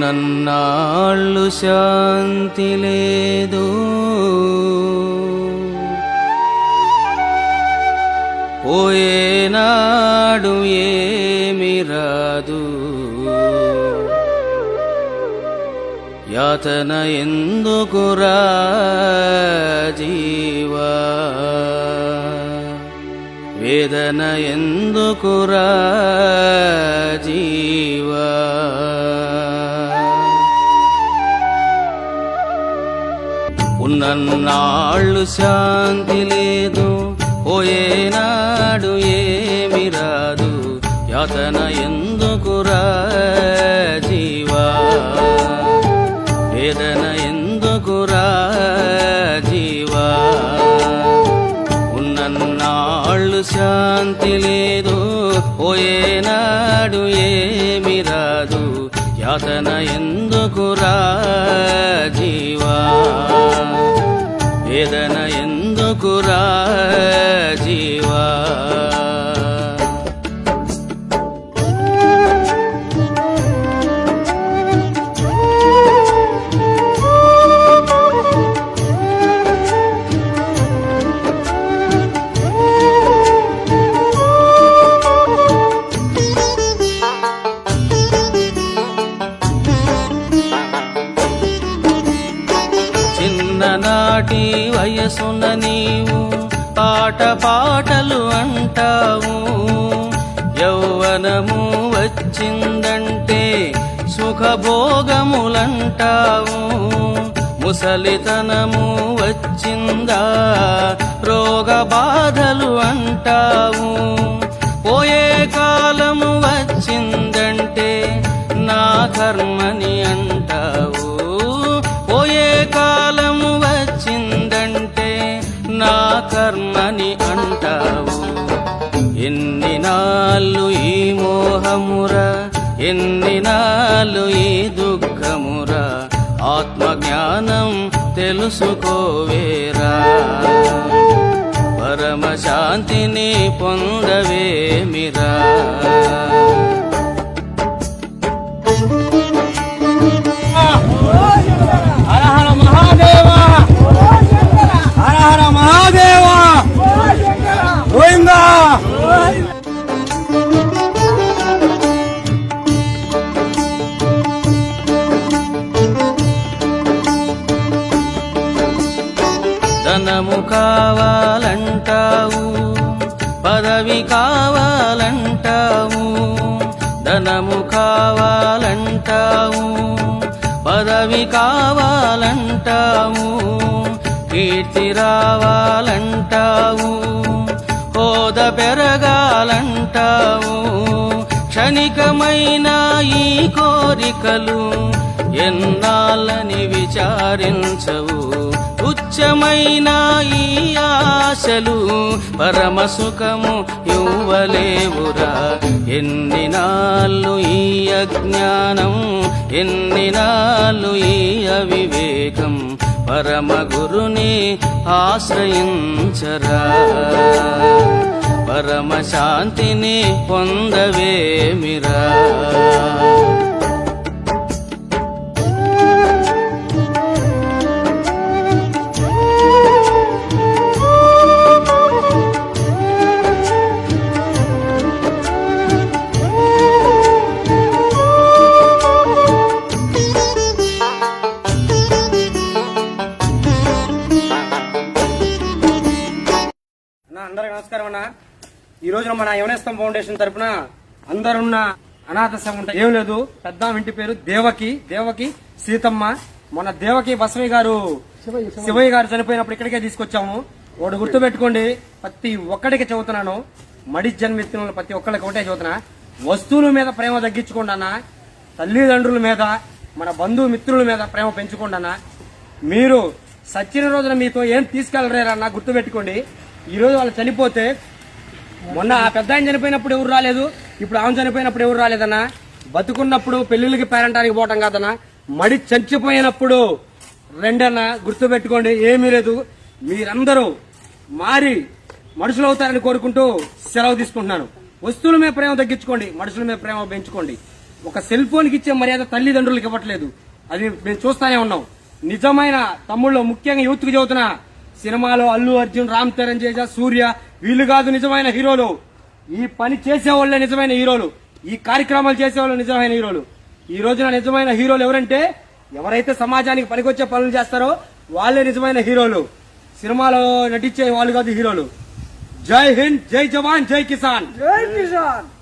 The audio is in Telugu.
ఉన్నన్నాళ్ళు శాంతి లేదు, పోయేనాడు ఏమి రాదు. యాతన ఎందుకురా జీవా, వేదన ఎందుకురా జీవా. ఉన్నన్నాళ్ళు శాంతి లేదు, పోయేనాడు ఏమి రాదు. యాతన ఎందుకురా జీవా, వేదన ఎందుకురా జీవా. ఉన్నన్నాళ్ళు శాంతి లేదు, పోయేనాడు ఏమి రాదు. యాతన ఎందుకురా జీవా, వేదన ఎందుకురా జీవా. చిన్ననాటి వయసున నీవు పాటలు అంటావు. యౌవనము వచ్చిందంటే సుఖభోగములంటావు. ముసలితనము వచ్చిందా రోగ బాధలు అంటావు. పోయే కాలము వచ్చిందంటే నా కర్మని అంటావు. పోయే కాలము వచ్చిందంటే నా కర్మని అంటావు. ఎన్ని నాళ్ళు ఈ మోహమురా, ఎన్ని నాళ్ళు ఈ దుఃఖమురా. ఆత్మజ్ఞానం తెలుసుకోవేరా, పరమశాంతిని పొందవేమిరా. హర హర మహాదేవ, హర హర మహాదేవ, గోవిందా. ధనము కావాలంటావు, పదవి కావాలంటావు. ధనము కావాలంటావు, పదవి కావాలంటావు. కీర్తి రావాలంటావు, హోద పెరగాలంటావు. క్షణికమైన ఈ కోరికలు ఎన్నాళ్ళని విచారించవు. తుచ్చమైన ఈ ఆశలు పరమ సుఖము ఇవ్వలేవురా. ఎన్ని నాళ్ళు ఈ అజ్ఞానం, ఎన్ని నాళ్ళు ఈ అవివేకం. పరమ గురుని ఆశ్రయించరా, పరమ శాంతిని పొందవేమిరా. అందరికి నమస్కారం అన్న. ఈ రోజున మన యవనేస్తం ఫౌండేషన్ తరఫున అందరున్న అనాథ సంఘం ఏం లేదు. పెద్ద ఇంటి పేరు దేవకి సీతమ్మ. మన దేవకి బసవయ్య గారు శివయ్య గారు చనిపోయినప్పుడు ఇక్కడికే తీసుకొచ్చాము. ఒకటి గుర్తు పెట్టుకోండి, ప్రతి ఒక్కడికి చెబుతున్నాను, మడి జన్మెత్తిన ప్రతి ఒక్కరికి ఒకటే చెబుతున్నా, వస్తువుల మీద ప్రేమ తగ్గించుకోండి అన్న. తల్లిదండ్రుల మీద, మన బంధుమిత్రుల మీద ప్రేమ పెంచుకోండి అన్న. మీరు సచ్చిన రోజున మీతో ఏం తీసుకెళ్లరేరన్న గుర్తు పెట్టుకోండి. ఈ రోజు వాళ్ళు చనిపోతే, మొన్న ఆ పెద్ద ఆయన చనిపోయినప్పుడు ఎవరు రాలేదు, ఇప్పుడు ఆమె చనిపోయినప్పుడు ఎవరు రాలేదన్నా. బతుకున్నప్పుడు పెళ్లిళ్ళకి పేరంటానికి పోవటం కాదన్నా, మడి చచ్చిపోయినప్పుడు రెండన్నా గుర్తు పెట్టుకోండి. ఏమీ లేదు, మీరందరూ మారి మనుషులు అవుతారని కోరుకుంటూ సెలవు తీసుకుంటున్నాను. వస్తువుల మీద ప్రేమ తగ్గించుకోండి, మనుషుల మీద ప్రేమ పెంచుకోండి. ఒక సెల్ ఫోన్ కి ఇచ్చే మర్యాద తల్లిదండ్రులకు ఇవ్వట్లేదు. అది మేము చూస్తానే ఉన్నాం. నిజమైన తమ్ముళ్ళు, ముఖ్యంగా యూత్ కు చదువుతున్నా, సినిమాలో అల్లు అర్జున్, రామ్ చరణ్, తేజ, సూర్య వీళ్ళు కాదు నిజమైన హీరోలు. ఈ పని చేసేవాళ్లే నిజమైన హీరోలు. ఈ కార్యక్రమాలు చేసేవాళ్ళు నిజమైన హీరోలు. ఈ రోజున నిజమైన హీరోలు ఎవరంటే ఎవరైతే సమాజానికి పనికొచ్చే పనులు చేస్తారో వాళ్ళే నిజమైన హీరోలు. సినిమాలో నటించే వాళ్ళు కాదు హీరోలు. జై హింద్, జై జవాన్, జై కిసాన్. జై కిసాన్.